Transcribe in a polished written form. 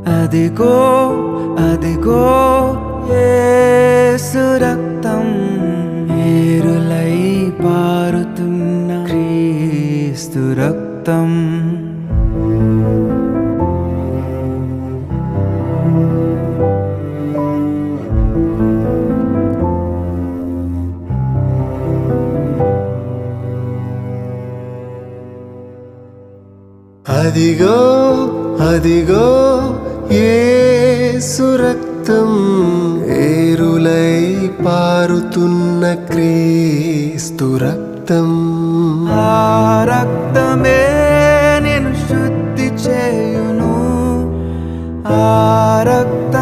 అదిగో అదిగో యేసు రక్తం, ఏరులై పారుతున్న క్రీస్తు రక్తం. అదిగో అదిగో యేసు రక్తం, ఏరులై పారుతున్న క్రీస్తు రక్తం. ఆ రక్తమే నిన్ను శుద్ధి చేయును, ఆ రక్తం